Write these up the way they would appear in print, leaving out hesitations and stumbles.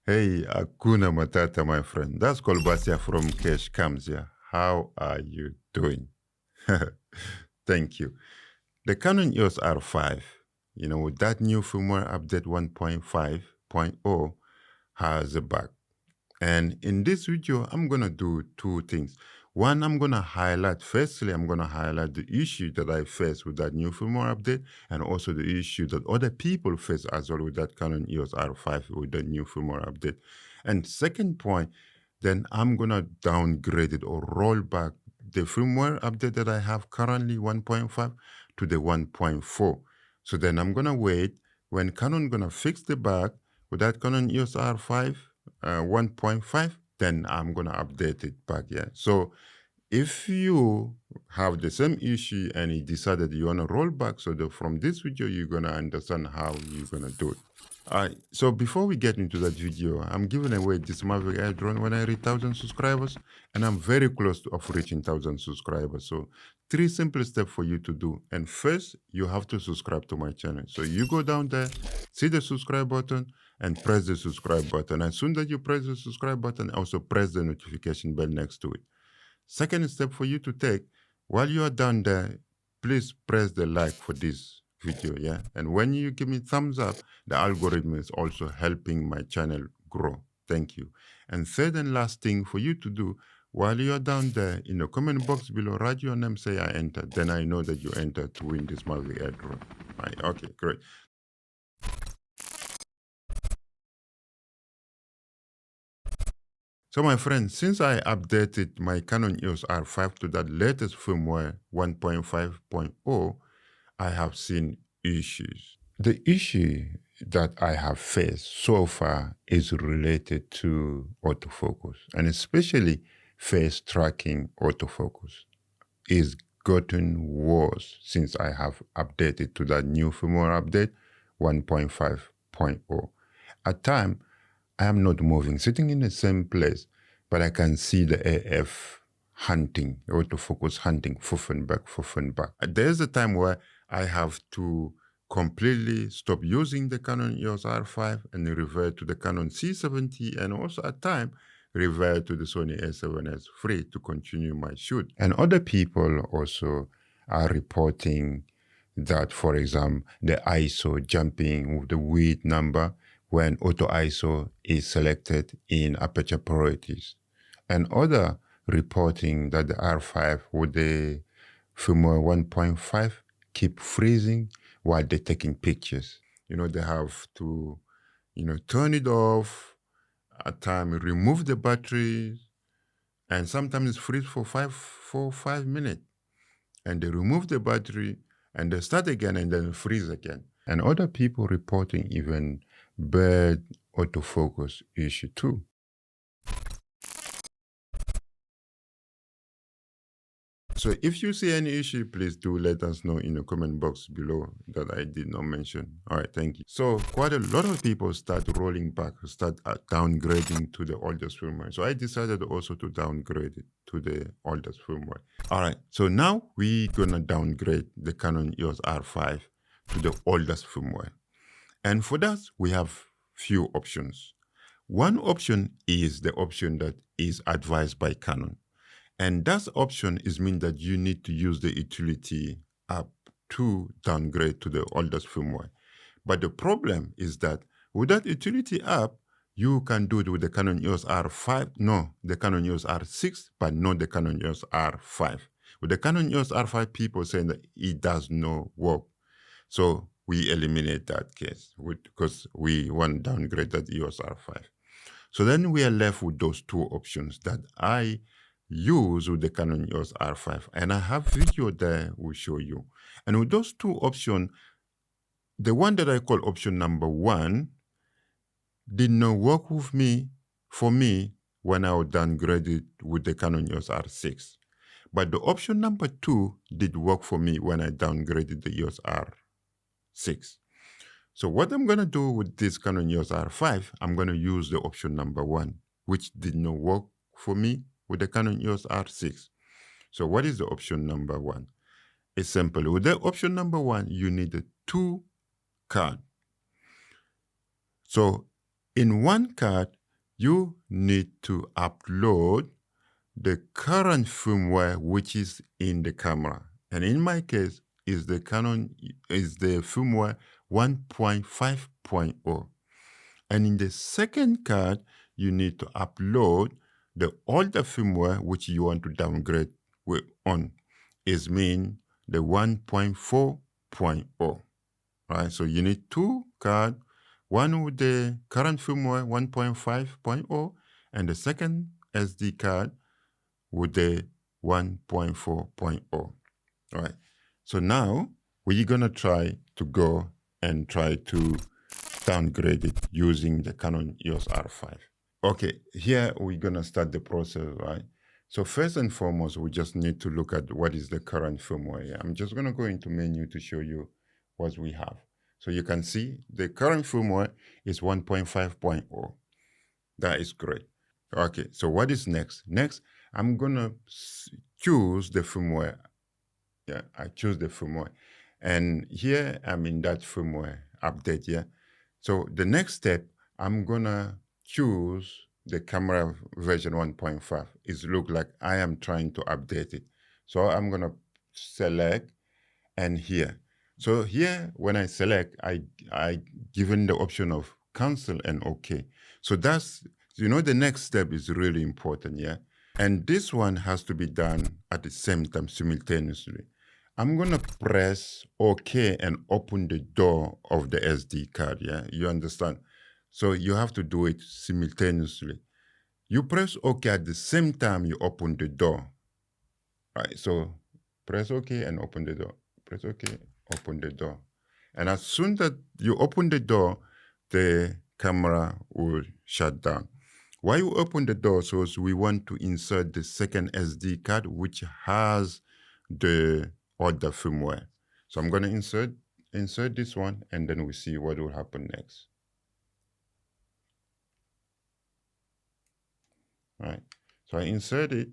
Hey, Akuna Matata, my friend. That's Kolbasia from Cash Kamsia. How are you doing? Thank you. The Canon EOS R5, with that new firmware update 1.5.0 has a bug. And in this video, I'm going to do two things. One, I'm going to highlight the issue that I faced with that new firmware update, and also the issue that other people face as well with that Canon EOS R5 with the new firmware update. And second point, then I'm going to downgrade it or roll back the firmware update that I have currently 1.5 to the 1.4. So then I'm going to wait when Canon going to fix the bug with that Canon EOS R5 1.5, then I'm going to update it back. Yeah. So if you have the same issue and you decided you want to roll back, so from this video, you're going to understand how you're going to do it. All right. So before we get into that video, I'm giving away this Mavic Air drone when I reach 1,000 subscribers, and I'm very close to reaching 1,000 subscribers. So 3 simple steps for you to do. And first, you have to subscribe to my channel. So you go down there, see the subscribe button, and press the subscribe button. As soon as you press the subscribe button, also press the notification bell next to it. Second step for you to take, while you are down there, please press the like for this video, yeah? And when you give me thumbs up, the algorithm is also helping my channel grow. Thank you. And third and last thing for you to do, while you're down there, in the comment box below, write your name, say I entered. Then I know that you entered to win this Mavic Air drone. Right, okay, great. So my friends, since I updated my Canon EOS R5 to that latest firmware 1.5.0, I have seen issues. The issue that I have faced so far is related to autofocus, and especially face tracking autofocus. It's gotten worse since I have updated to that new firmware update 1.5.0. At times, I am not moving, sitting in the same place, but I can see the AF hunting, autofocus hunting, fuffen back. There's a time where I have to completely stop using the Canon EOS R5 and revert to the Canon C70, and also at time revert to the Sony A7S III to continue my shoot. And other people also are reporting that, for example, the ISO jumping with the width number when auto ISO is selected in aperture priorities. And other reporting that the R5 with the firmware 1.5 keep freezing while they're taking pictures. They have to, turn it off, at times remove the batteries, and sometimes freeze for 5 minutes. And they remove the battery, and they start again, and then freeze again. And other people reporting even bad autofocus issue too. So if you see any issue, please do let us know in the comment box below that I did not mention. All right, thank you. So quite a lot of people start rolling back, start downgrading to the oldest firmware. So I decided also to downgrade it to the oldest firmware. All right, so now we're gonna downgrade the Canon EOS R5 to the oldest firmware. And for that, we have few options. One option is the option that is advised by Canon. And that option is mean that you need to use the utility app to downgrade to the oldest firmware. But the problem is that with that utility app, you can do it with the Canon EOS R5, the Canon EOS R6, but not the Canon EOS R5. With the Canon EOS R5, people saying that it does not work. So we eliminate that case because we want to downgrade that EOS R5. So then we are left with those two options that I use with the Canon EOS R5. And I have video there will show you. And with those two options, the one that I call option number 1 did not work for me when I was downgraded with the Canon EOS R6. But the option number 2 did work for me when I downgraded the EOS R6. So what I'm going to do with this Canon EOS R5, I'm going to use the option number 1, which did not work for me with the Canon EOS R6. So what is the option number 1? It's simple. With the option number 1, you need a 2 card. So in one card, you need to upload the current firmware which is in the camera. And in my case, is the firmware 1.5.0. And in the second card, you need to upload the older firmware which you want to downgrade on. Is mean the 1.4.0. Right? So you need two cards, one with the current firmware 1.5.0 and the second SD card with the 1.4.0. All right. So now we're going to try to go and try to downgrade it using the Canon EOS R5. Okay, here we're going to start the process, right? So first and foremost, we just need to look at what is the current firmware. Yeah? I'm just going to go into menu to show you what we have. So you can see the current firmware is 1.5.0. That is great. Okay, so what is next? Next, I'm going to choose the firmware. Yeah, I choose the firmware. And here I'm in that firmware update, yeah. So the next step, I'm going to choose the camera version 1.5. It looks like I am trying to update it. So I'm going to select and here. So here, when I select, I given the option of cancel and OK. So that's, the next step is really important, yeah? And this one has to be done at the same time, simultaneously. I'm going to press OK and open the door of the SD card, yeah? You understand? So you have to do it simultaneously. You press OK at the same time you open the door. Right, so press OK and open the door. Press OK, open the door. And as soon that you open the door, the camera will shut down. Why you open the door? So we want to insert the second SD card, which has the other firmware. So I'm going to insert this one, and then we see what will happen next. All right, so I insert it,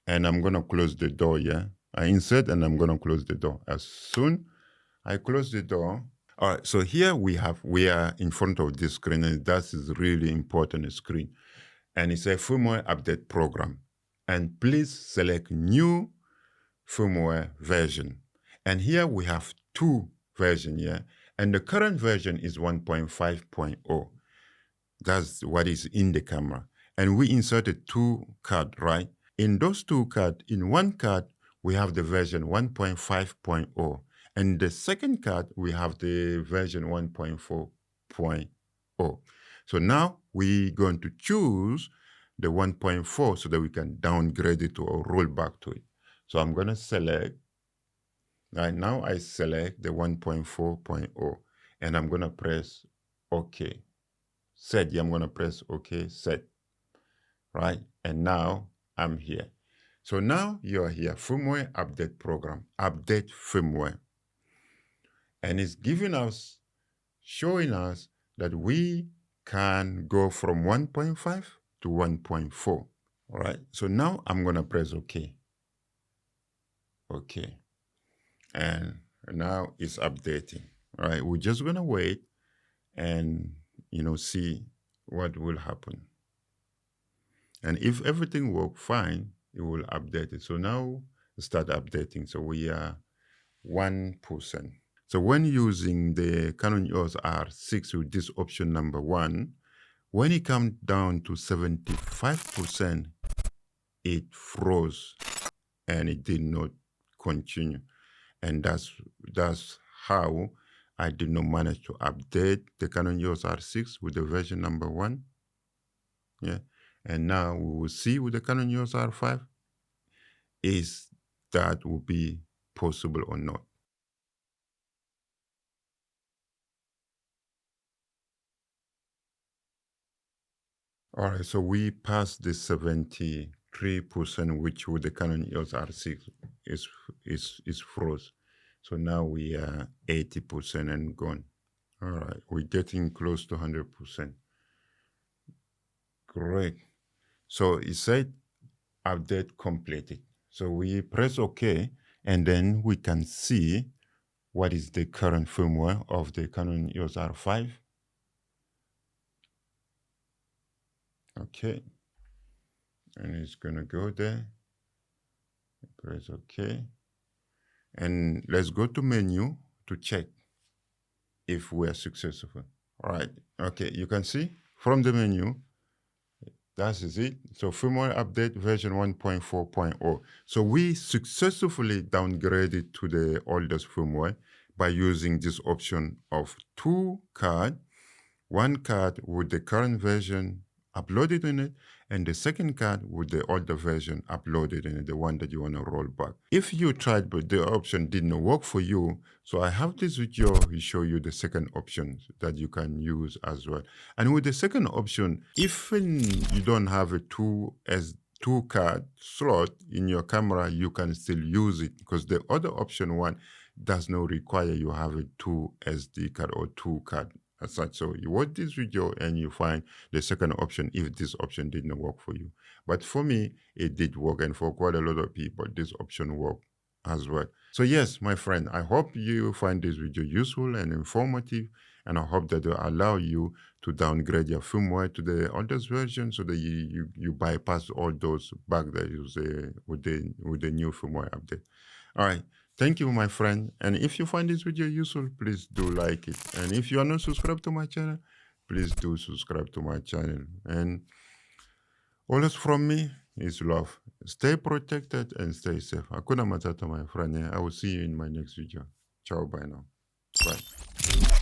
and I'm going to close the door, yeah? I insert, and I'm going to close the door. As soon I close the door. All right, so here we are in front of this screen, and that is really important screen. And it's a firmware update program. And please select new firmware version. And here we have two versions, yeah? And the current version is 1.5.0. That's what is in the camera. And we inserted two cards, right? In those two cards, in one card, we have the version 1.5.0. And the second card, we have the version 1.4.0. So now we're going to choose the 1.4 so that we can downgrade it or roll back to it. So I'm going to select, right now I select the 1.4.0 and I'm going to press OK. Set, yeah, I'm going to press OK, set, right? And now I'm here. So now you're here, firmware update program, update firmware. And it's giving us, showing us that we can go from 1.5 to 1.4. All right, so now I'm going to press OK. OK. And now it's updating. All right, we're just going to wait and, see what will happen. And if everything works fine, it will update it. So now start updating. So we are 1%. So when using the Canon EOS R6 with this option number 1, when it comes down to 75%, it froze and it did not continue. And that's how I did not manage to update the Canon EOS R6 with the version number 1. Yeah. And now we will see with the Canon EOS R5 is that will be possible or not. All right, so we passed the 73%, which with the Canon EOS R6 is froze. So now we are 80% and gone. All right, we're getting close to 100%. Great. So it said update completed. So we press OK, and then we can see what is the current firmware of the Canon EOS R5. Okay. And it's going to go there. Press OK. And let's go to menu to check if we are successful. All right. Okay. You can see from the menu, that is it. So firmware update version 1.4.0. So we successfully downgraded to the oldest firmware by using this option of 2 cards. One card with the current version uploaded in it, and the second card with the older version uploaded in it, the one that you want to roll back. If you tried but the option didn't work for you, so I have this video to show you the second option that you can use as well. And with the second option, if you don't have a 2 card slot in your camera, you can still use it, because the other option one does not require you have a 2 SD card or 2 card as such. So you watch this video and you find the second option if this option didn't work for you. But for me, it did work, and for quite a lot of people, this option worked as well. So yes, my friend, I hope you find this video useful and informative, and I hope that it will allow you to downgrade your firmware to the oldest version so that you bypass all those bugs that you say with the new firmware update. All right. Thank you, my friend. And if you find this video useful, please do like it. And if you are not subscribed to my channel, please do subscribe to my channel. And always from me is love. Stay protected and stay safe. Hakuna Matata, my friend. I will see you in my next video. Ciao, bye now. Bye.